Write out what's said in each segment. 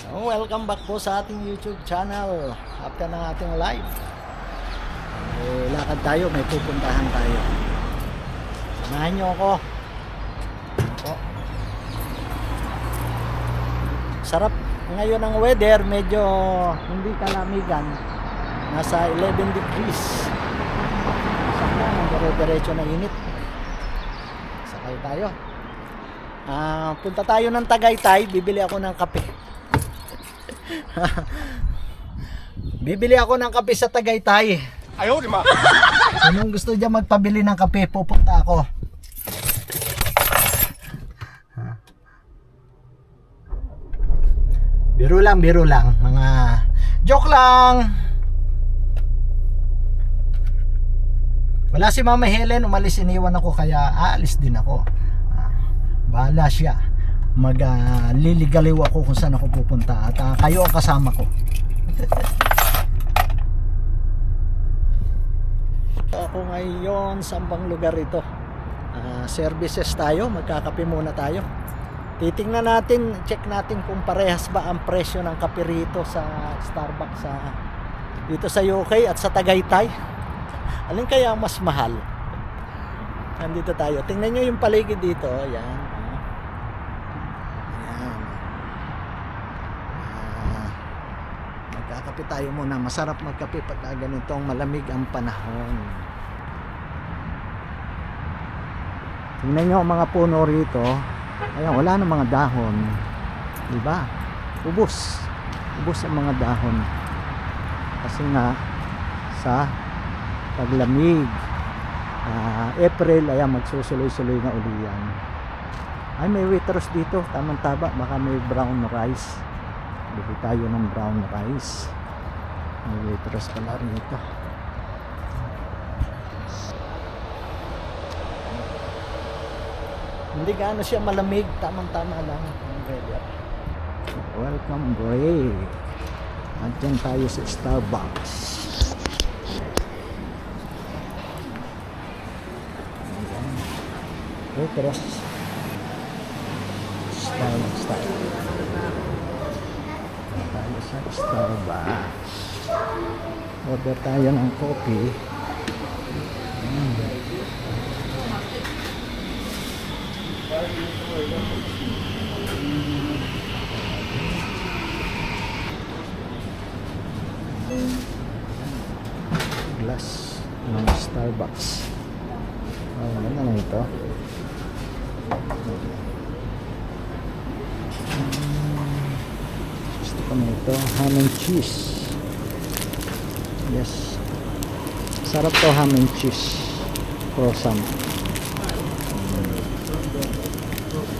Welcome back po sa ating YouTube channel. After ng ating live, lakad tayo, may pupuntahan tayo. Samahan nyo ako. Po. Sarap ngayon ang weather, medyo hindi kalamigan. Nasa 11 degrees. Sana dire-diretso na init. Sakay tayo. Punta tayo ng Tagaytay, bibili ako ng kape. Bibili ako ng kape sa Tagaytay. Ayaw, di ba? Kung gusto niya magpabili ng kape, pupunta ako. Biro lang, mga joke lang. Wala si Mama Helen, umalis, iniwan ako, kaya aalis din ako. Bahala siya. Liligaliw ako kung saan ako pupunta at kayo ang kasama ko. Ako ngayon sa ambang lugar ito. Services tayo, magkakape muna tayo. Titingnan natin, check natin kung parehas ba ang presyo ng kape rito sa Starbucks dito sa UK at sa Tagaytay. Alin kaya ang mas mahal? Nandito tayo. Tingnan nyo yung paligid dito. Ayan. Magkakape tayo muna. Masarap magkape pag ganitong malamig ang panahon. Tingnan nyo ang mga puno rito. Ayan, wala na mga dahon. Diba? Ubos ang mga dahon. Kasi nga sa paglamig, April, ayan, magsusuloy-suloy na uli yan. Ay, may waitress dito, tamang taba, baka may brown rice. Bili tayo ng brown rice. May waitress pala rito. Hindi gaano siya malamig, tamang-tama lang ang weather. Welcome break. Andyan tayo sa Starbucks. Waitress. Starbucks tayo. Tayo sa Starbucks. Order tayo ng coffee. Glass ng Starbucks. Ano na ito? Gusto ko na ito, ham and cheese. Yes, sarap to, ham and cheese croissant.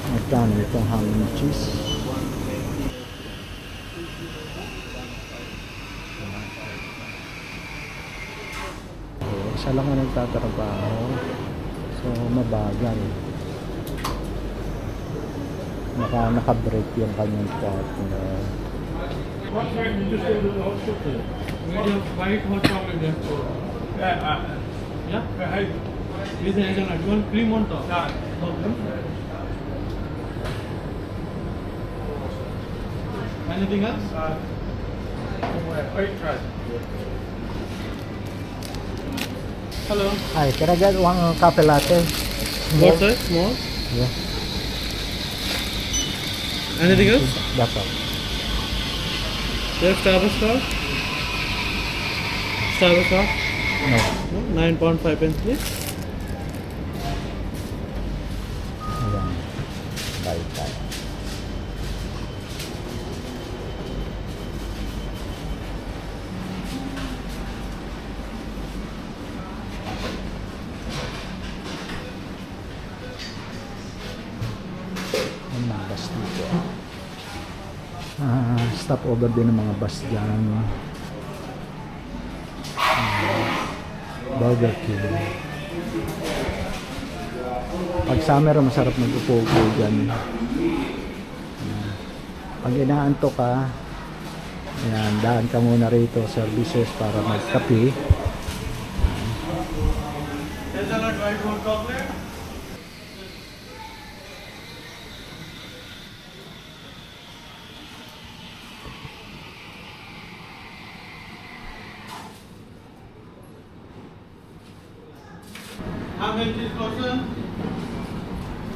Magkano itong ham and cheese? Isa lang ang nagtatrabaho, so mabagal. Naka-break yung kanyang partner. What time did you say to the hospital? We have white hot chocolate there. Yeah? This is hazelnut. You want cream on top? Yeah. No cream. Anything else? White rice. Hello. Hi, can I get one coffee latte? What size? Small? Yeah, Anything else? that's all. Do you have Starbucks card? Starbucks card? No. No? £9.5 please. Ayan. Bye tayo. Ang mga bus dito. Stop over din ng mga bus dyan. Burger King. Pag summer, masarap mag-upo-upo dyan. Pag inaantok ka, ayan, daan ka muna rito, services para magkape. Hazelnut white hot chocolate?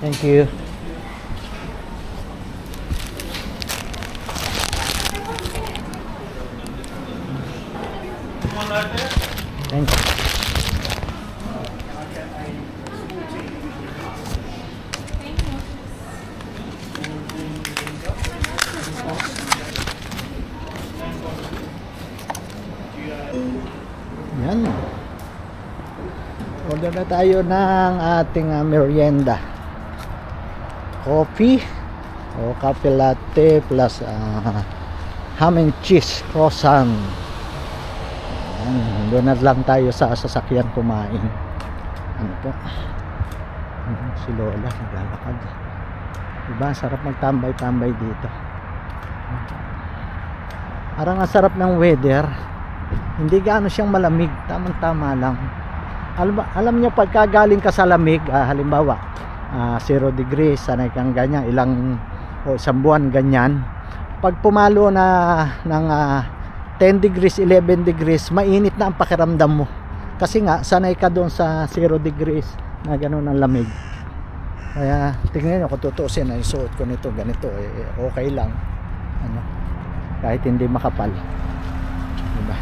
Thank you. Thank you. Yan. Order na tayo ng ating merienda. Coffee o cafe latte plus ham and cheese croissant. Yan. Doon na lang tayo sa sasakyan kumain. Ano po? Si Lola naglalakad. Diba? Sarap magtambay-tambay dito. Parang ang sarap ng weather. Hindi gaano siyang malamig, tamang-tama lang. Alam niyo pagka galing ka sa lamig, halimbawa 0 degrees, sanay kang ganyan, isang buwan ganyan. Pag pumalo na ng 10 degrees, 11 degrees, mainit na ang pakiramdam mo. Kasi nga, sanay ka doon sa 0 degrees na gano'n ang lamig. Kaya tingnan niyo, kung tutuusin na yung suot ko nito, ganito, okay lang. Ano, kahit hindi makapal. Diba?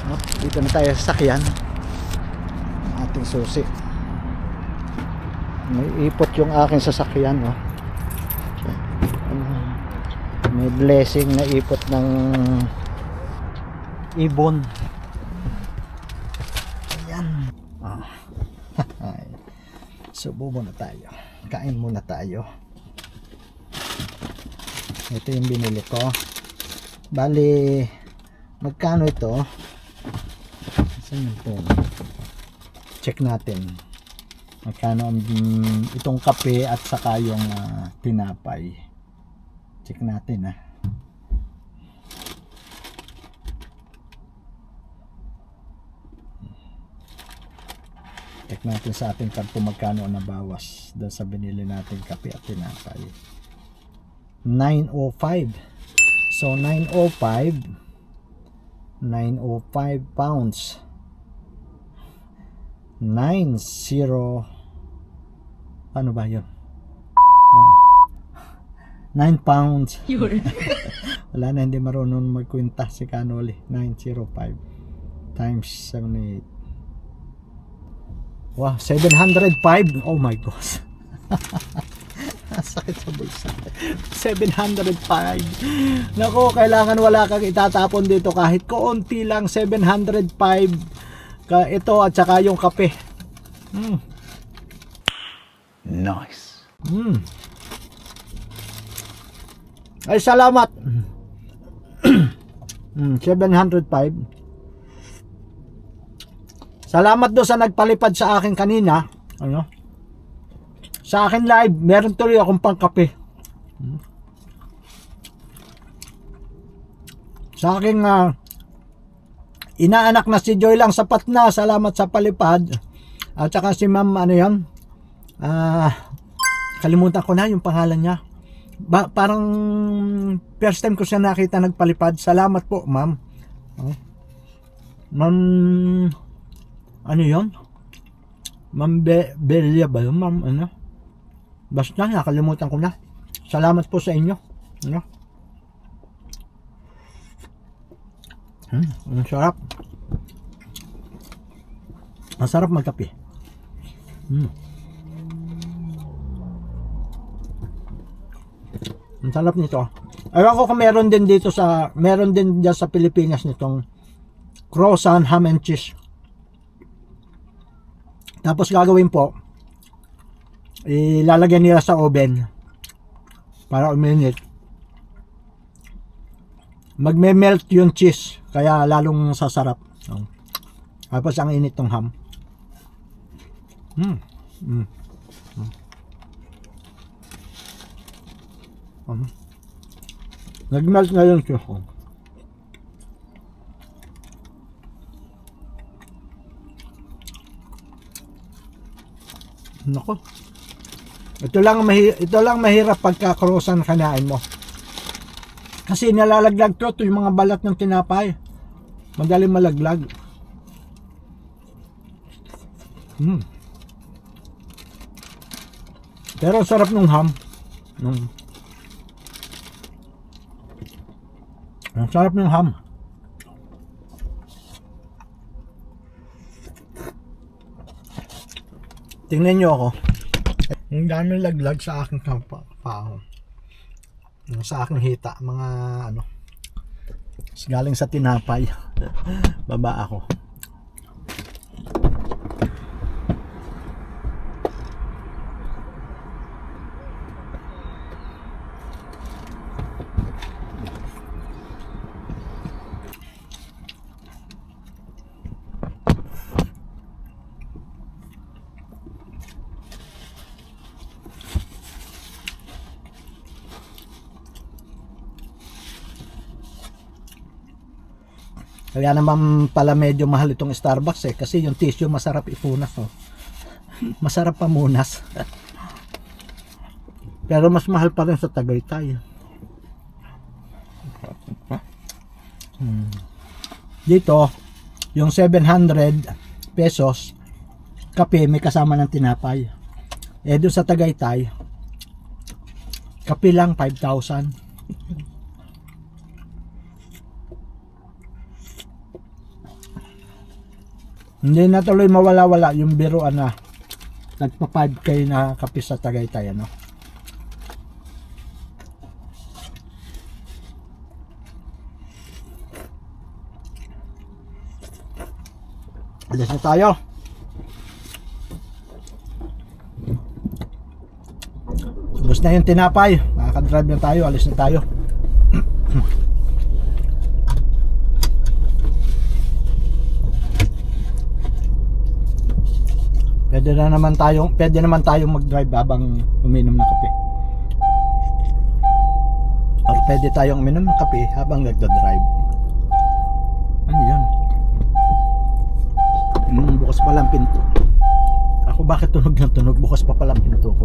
So, dito na tayo sa sakyan. Ating susi. May ipot yung aking sasakyan, no? May blessing na ipot ng ibon. Ayan. Subo muna tayo. Kain muna tayo. Ito yung binili ko. Bali, magkano ito? Saan yung phone? Check natin. Magkano itong kape at saka yung tinapay. Check natin Check natin sa ating card kung magkano ang nabawas doon sa binili natin kape at tinapay. 905. So 905 pounds. 90 ano ba yun? 9 pounds. Wala na, hindi marunong magkwenta si Kanoli. 905 times 78. Wow, 705. Oh my gosh. Sakit sa bulsa. 705. Nako, kailangan wala kang itatapon dito kahit konti lang. 705 ito at saka yung kape. Nice. Ay, salamat. 705. Salamat do sa nagpalipad sa akin kanina. Ano? Sa akin live, meron tuloy akong pangkape. Sa aking inaanak na si Joy lang, sapat na. Salamat sa palipad. At saka si ma'am, ano yan? Kalimutan ko na yung pangalan niya. Parang first time ko siya nakita nagpalipad. Salamat po, ma'am. Ma'am, ano yun? Ma'am Belia ba yun? Ma'am, ano? Basta, nakalimutan ko na. Salamat po sa inyo. Ano? Ang sarap. Ang sarap magkape. Ang sarap nito. Ewan ko kung meron din dito meron din dyan sa Pilipinas nitong croissant ham and cheese. Tapos gagawin po, ilalagyan nila sa oven para uminit. Magme-melt yung cheese, kaya lalong sasarap. Tapos ang init ng ham. Nag-melt na yung cheese. Nako. Ito lang mahirap pagka croissant kanain mo. Kasi nalalaglag to yung mga balat ng tinapay. Madaling malaglag. Pero ang sarap nung ham. Ang sarap ng ham. Tingnan nyo ako. Ang daming laglag sa aking pao. Sa aking hita. Mga ano. Galing sa tinapay. Baba ako. Kaya naman pala medyo mahal itong Starbucks kasi yung tissue masarap ipunas. Masarap pamunas. Pero mas mahal pa rin sa Tagaytay. Dito, yung 700 pesos kape may kasama ng tinapay. Doon sa Tagaytay, kape lang 5,000. Hindi na tuloy mawala-wala yung biruan na nagpa 5K na kape sa Tagaytay, ano. Alis na tayo. Ubus na yung tinapay. Nakaka-drive na tayo. Alis na tayo. Pwede naman tayong mag-drive habang uminom ng kape. Or pwede tayong uminom ng kape habang nagda-drive. Ano yun? Bukas pa lang pinto. Ako bakit tunog ng tunog? Bukas pa pala pinto ko.